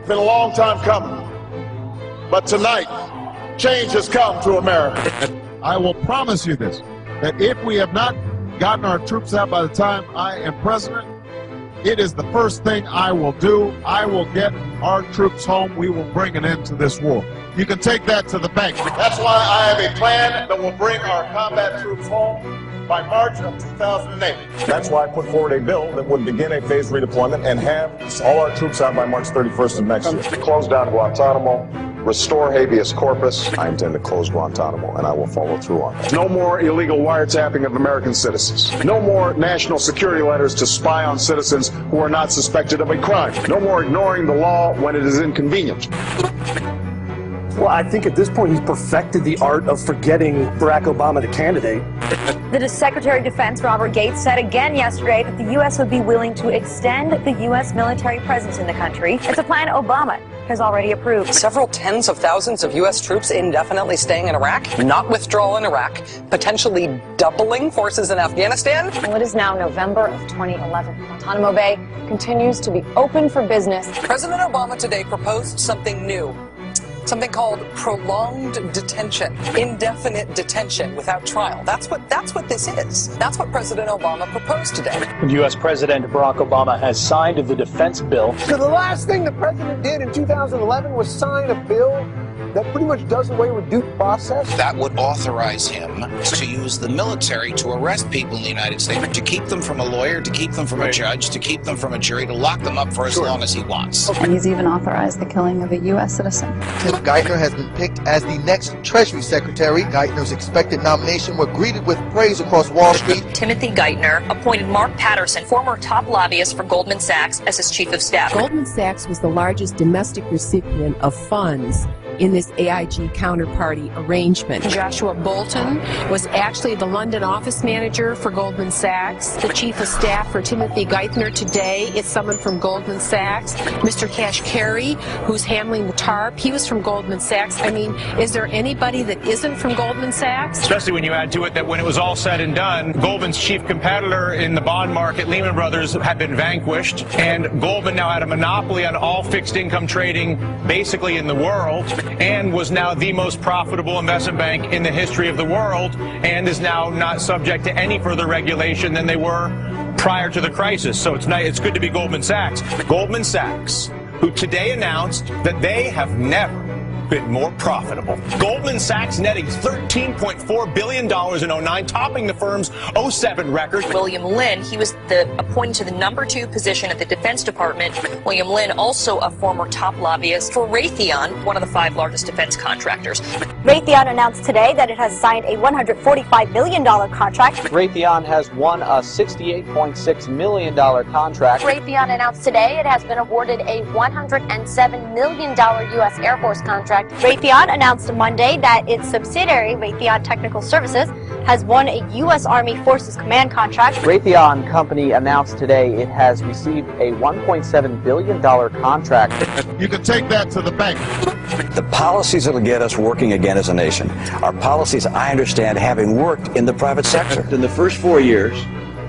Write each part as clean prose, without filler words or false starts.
been a long time coming, but tonight, change has come to America. I will promise you this, that if we have not gotten our troops out by the time I am president, it is the first thing I will do. I will get our troops home. We will bring an end to this war. You can take that to the bank. That's why I have a plan that will bring our combat troops home by March of 2008. That's why I put forward a bill that would begin a phased redeployment and have all our troops out by March 31st of next year. Close down Guantanamo, restore habeas corpus. I intend to close Guantanamo, and I will follow through on that. No more illegal wiretapping of American citizens. No more national security letters to spy on citizens who are not suspected of a crime. No more ignoring the law when it is inconvenient. Well, I think at this point he's perfected the art of forgetting Barack Obama, the candidate. The Secretary of Defense, Robert Gates, said again yesterday that the U.S. would be willing to extend the U.S. military presence in the country. It's a plan Obama has already approved. Several tens of thousands of U.S. troops indefinitely staying in Iraq, not withdrawal in Iraq, potentially doubling forces in Afghanistan. Well, it is now November of 2011. Guantanamo Bay continues to be open for business. President Obama today proposed something new. Something called prolonged detention, indefinite detention without trial. That's what this is. That's what President Obama proposed today. U.S. President Barack Obama has signed the defense bill. So the last thing the president did in 2011 was sign a bill that pretty much does away with due process. That would authorize him to use the military to arrest people in the United States, to keep them from a lawyer, to keep them from a judge, to keep them from a jury, to lock them up for as long as he wants. And he's even authorized the killing of a U.S. citizen. Tim Geithner has been picked as the next Treasury Secretary. Geithner's expected nomination was greeted with praise across Wall Street. Timothy Geithner appointed Mark Patterson, former top lobbyist for Goldman Sachs, as his chief of staff. Goldman Sachs was the largest domestic recipient of funds in this AIG counterparty arrangement. Joshua Bolton was actually the London office manager for Goldman Sachs. The chief of staff for Timothy Geithner today is someone from Goldman Sachs. Mr. Cash Carey, who's handling the TARP, he was from Goldman Sachs. I mean, is there anybody that isn't from Goldman Sachs? Especially when you add to it that when it was all said and done, Goldman's chief competitor in the bond market, Lehman Brothers, had been vanquished, and Goldman now had a monopoly on all fixed income trading basically in the world, and was now the most profitable investment bank in the history of the world, and is now not subject to any further regulation than they were prior to the crisis. So it's good to be Goldman Sachs. Goldman Sachs, who today announced that they have never been more profitable. Goldman Sachs netting $13.4 billion in 09, topping the firm's 07 record. William Lynn, he was appointed to the #2 position at the Defense Department. William Lynn, also a former top lobbyist for Raytheon, one of the 5 largest defense contractors. Raytheon announced today that it has signed a $145 million contract. Raytheon has won a $68.6 million contract. Raytheon announced today it has been awarded a $107 million U.S. Air Force contract. Raytheon announced Monday that its subsidiary, Raytheon Technical Services, has won a U.S. Army Forces Command contract. Raytheon Company announced today it has received a $1.7 billion contract. You can take that to the bank. The policies that will get us working again as a nation are policies, I understand, having worked in the private sector. In the first 4 years,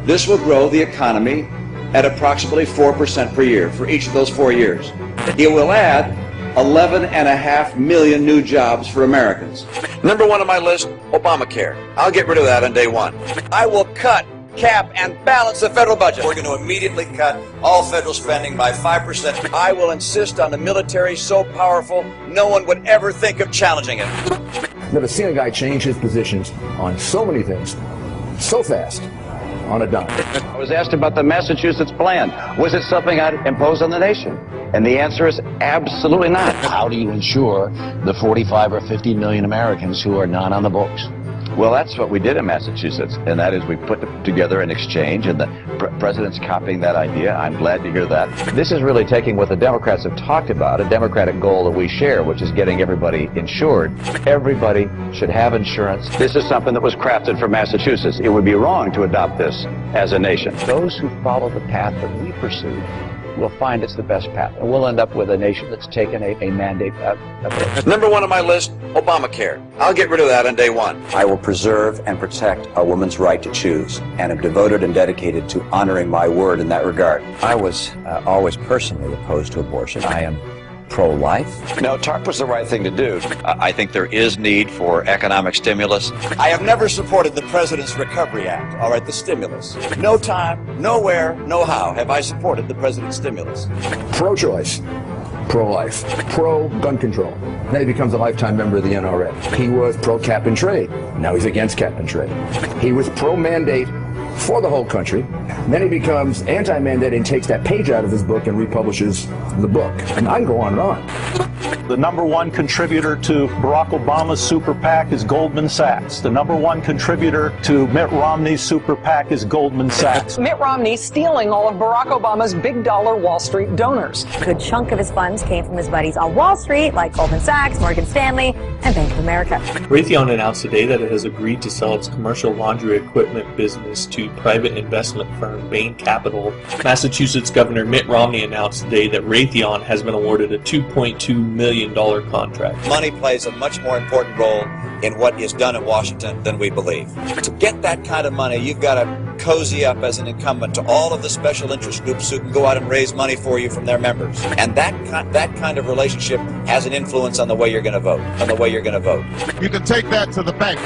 this will grow the economy at approximately 4% per year for each of those 4 years. It will add 11.5 million new jobs for Americans. Number 1 on my list, Obamacare. I'll get rid of that on day 1. I will cut, cap, and balance the federal budget. We're going to immediately cut all federal spending by 5%. I will insist on a military so powerful no one would ever think of challenging it. Never seen a guy change his positions on so many things so fast on a dime. I was asked about the Massachusetts plan. Was it something I'd impose on the nation? And the answer is absolutely not. How do you ensure the 45 or 50 million Americans who are not on the books? Well, that's what we did in Massachusetts, and that is we put together an exchange, and the president's copying that idea. I'm glad to hear that. This is really taking what the Democrats have talked about, a Democratic goal that we share, which is getting everybody insured. Everybody should have insurance. This is something that was crafted for Massachusetts. It would be wrong to adopt this as a nation. Those who follow the path that we pursued will find it's the best path, and we'll end up with a nation that's taken a mandate approach. Number 1 on my list, Obamacare. I'll get rid of that on day 1. I will preserve and protect a woman's right to choose, and am devoted and dedicated to honoring my word in that regard. I was always personally opposed to abortion. I am pro-life? No, TARP was the right thing to do. I think there is need for economic stimulus. I have never supported the President's Recovery Act, all right, the stimulus. No time, nowhere, no how have I supported the President's stimulus. Pro-choice, pro-life, pro-gun control. Then he becomes a lifetime member of the NRA. He was pro-cap and trade. Now he's against cap and trade. He was pro-mandate for the whole country. Then he becomes anti-mandate and takes that page out of his book and republishes the book. And I can go on and on. The number one contributor to Barack Obama's super PAC is Goldman Sachs. The number one contributor to Mitt Romney's super PAC is Goldman Sachs. Mitt Romney stealing all of Barack Obama's big dollar Wall Street donors. A good chunk of his funds came from his buddies on Wall Street, like Goldman Sachs, Morgan Stanley, and Bank of America. Raytheon announced today that it has agreed to sell its commercial laundry equipment business to private investment firm Bain Capital. Massachusetts Governor Mitt Romney announced today that Raytheon has been awarded a $2.2 million contract. Money plays a much more important role in what is done in Washington than we believe. To get that kind of money, you've got to cozy up as an incumbent to all of the special interest groups who can go out and raise money for you from their members. And that kind of relationship has an influence on the way you're going to vote, You can take that to the bank.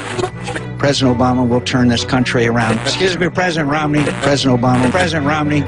President Obama will turn this country around. Excuse me, President Romney. President Obama. President Romney.